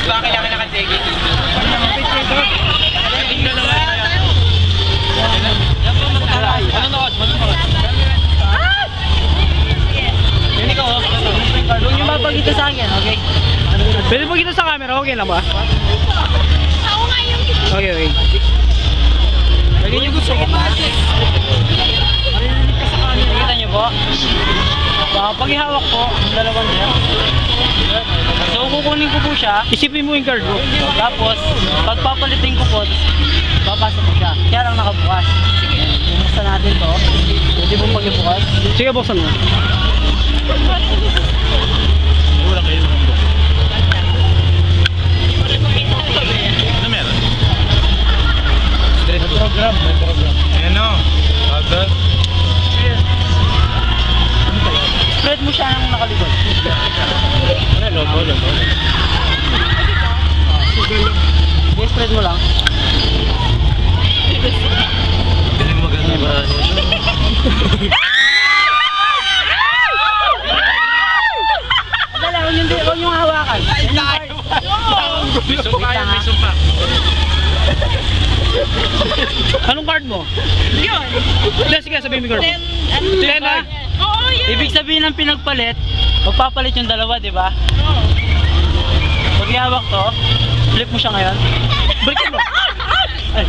ba kailangan naka-checking? Ano na? Yun ikaw, Huwag niyo mapagkita sa akin, okay? Pwede po kita sa camera, okay lang ba? Ako nga yung Okay, okay. lagyan niyo gusto ko. Nakikita niyo po? Pag ihawak po, dalawang niya. So kukunin ko po siya. Isipin mo yung card mo. Tapos, pagpapalitin ko po, papasok ko siya. Kaya lang nakabukas. Sige, buksan natin to. Pwede po pag-ibukas. Sige, buksan mo. Wala kayo. Ano meron? Program. Ano? Agad? Spread mo siya ng nakalikod. Ano? Logo. Sige, spread mo lang. Galing maganda ba? Dala, huwag yung hawakan. May sumpa yan, may sumpa. Anong card mo? yun. Hindi, sige, sabihin mo yung card mo. Then, Ten, ha? Oo, yun. Ibig sabihin ng pinagpalit, magpapalit yung dalawa, di ba? Oo. Pag ihawak to, flip mo siya ngayon. Balikan mo. Ay,